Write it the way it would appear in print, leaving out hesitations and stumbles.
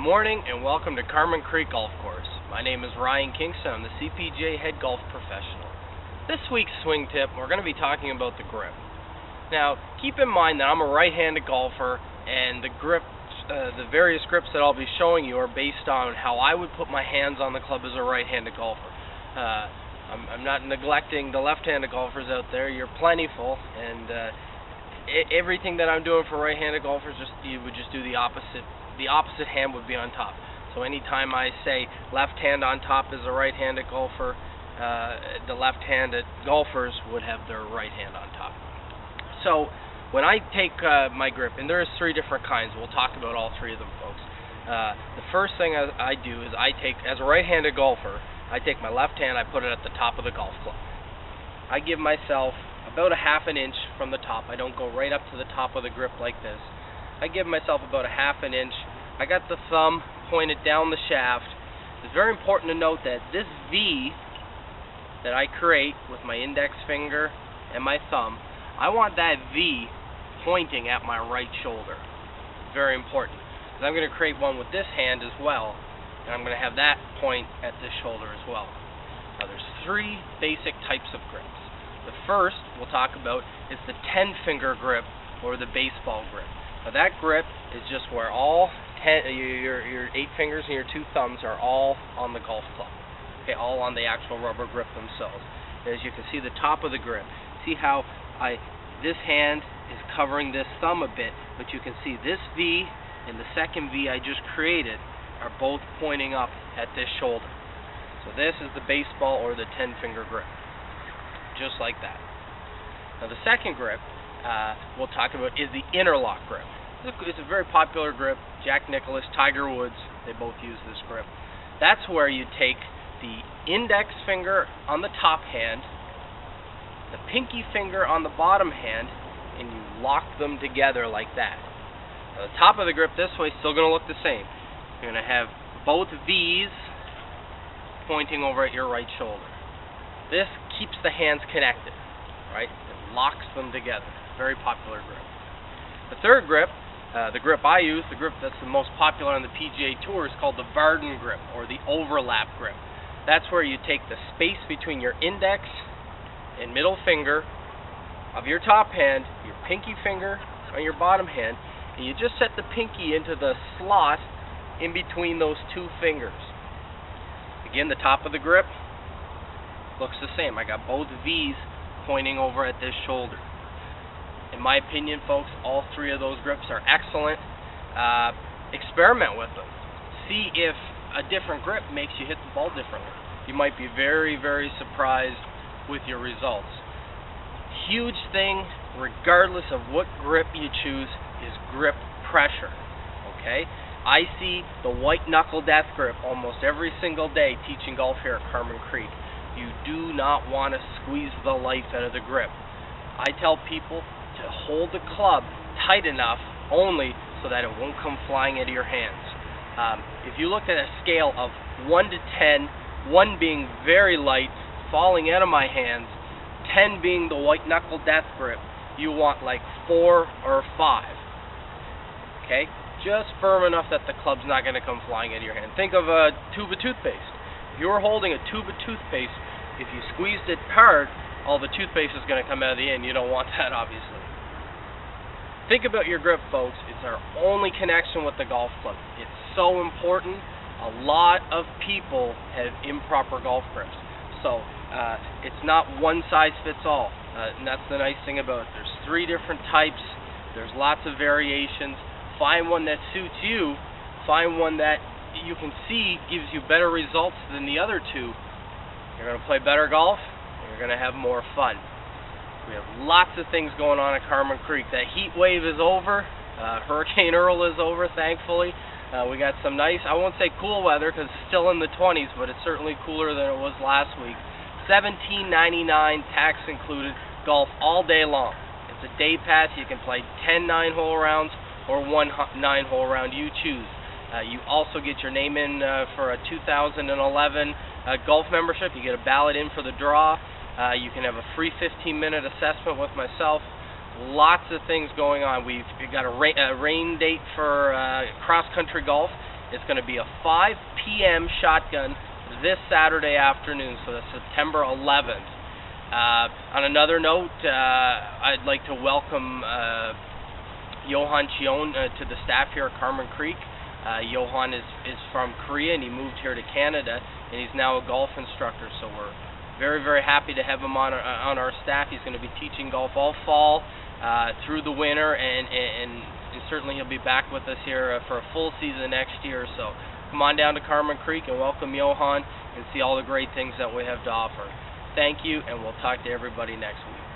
morning and welcome to Carmen Creek Golf Course. My name is Ryan Kingston. I'm the CPGA head golf professional. This week's swing tip, we're going to be talking about the grip. Now, keep in mind that I'm a right-handed golfer, and the grip, the various grips that I'll be showing you are based on how I would put my hands on the club as a right-handed golfer. I'm not neglecting the left-handed golfers out there. You're plentiful, and everything that I'm doing for right-handed golfers, you would just do the opposite. The opposite hand would be on top. So anytime I say left hand on top is a right-handed golfer, the left-handed golfers would have their right hand on top. So when I take my grip, and there's three different kinds, we'll talk about all three of them, folks. The first thing I do is as a right-handed golfer, I take my left hand, I put it at the top of the golf club. I give myself about a half an inch from the top. I don't go right up to the top of the grip like this. I give myself about a half an inch. I got the thumb pointed down the shaft. It's very important to note that this V that I create with my index finger and my thumb, I want that V pointing at my right shoulder. Very important. Because I'm going to create one with this hand as well, and I'm going to have that point at this shoulder as well. Now there's three basic types of grips. The first we'll talk about is the 10-finger grip, or the baseball grip. Now that grip is just where all your 8 fingers and your 2 thumbs are all on the golf club. Okay, all on the actual rubber grip themselves. As you can see the top of the grip. See how this hand is covering this thumb a bit, but you can see this V and the second V I just created are both pointing up at this shoulder. So this is the baseball or the 10-finger grip. Just like that. Now the second grip we'll talk about is the interlock grip. It's a very popular grip. Jack Nicklaus, Tiger Woods, they both use this grip. That's where you take the index finger on the top hand, the pinky finger on the bottom hand, and you lock them together like that. Now, the top of the grip this way is still going to look the same. You're going to have both V's pointing over at your right shoulder. This keeps the hands connected, right? It locks them together. Very popular grip. The third grip, the grip I use, the grip that's the most popular on the PGA Tour, is called the Varden grip, or the overlap grip. That's where you take the space between your index and middle finger of your top hand, your pinky finger on your bottom hand, and you just set the pinky into the slot in between those 2 fingers. Again, the top of the grip looks the same. I got both V's pointing over at this shoulder. In my opinion, folks, all three of those grips are excellent. Experiment with them. See if a different grip makes you hit the ball differently. You might be very, very surprised with your results. Huge thing, regardless of what grip you choose, is grip pressure. Okay? I see the white knuckle death grip almost every single day teaching golf here at Carmen Creek. You do not want to squeeze the life out of the grip. I tell people to hold the club tight enough only so that it won't come flying into your hands. If you look at a scale of 1 to 10, 1 being very light, falling out of my hands, 10 being the white knuckle death grip, you want like 4 or 5. Okay? Just firm enough that the club's not going to come flying into your hand. Think of a tube of toothpaste. If you were holding a tube of toothpaste, if you squeezed it hard, all the toothpaste is going to come out of the end. You don't want that, obviously. Think about your grip, folks. It's our only connection with the golf club. It's so important. A lot of people have improper golf grips. So it's not one size fits all. And that's the nice thing about it. There's 3 different types. There's lots of variations. Find one that suits you. Find one that you can see gives you better results than the other 2. You're going to play better golf, and you're going to have more fun. We have lots of things going on at Carmen Creek. That heat wave is over. Hurricane Earl is over, thankfully. We got some nice, I won't say cool weather because it's still in the 20s, but it's certainly cooler than it was last week. $17.99, tax included, golf all day long. It's a day pass. You can play 10 9-hole rounds or 1 9-hole round. You choose. You also get your name in for a 2011 golf membership. You get a ballot in for the draw. You can have a free 15-minute assessment with myself. Lots of things going on. We've got a rain date for cross-country golf It's going to be a 5 p.m. shotgun this Saturday afternoon, so that's September 11th. On another note, I'd like to welcome Johan Chion to the staff here at Carmen Creek. Johan is from Korea, and he moved here to Canada, and he's now a golf instructor, so we're very, very happy to have him on our staff. He's going to be teaching golf all fall, through the winter, and certainly he'll be back with us here for a full season next year. So come on down to Carmen Creek and welcome Johan and see all the great things that we have to offer. Thank you, and we'll talk to everybody next week.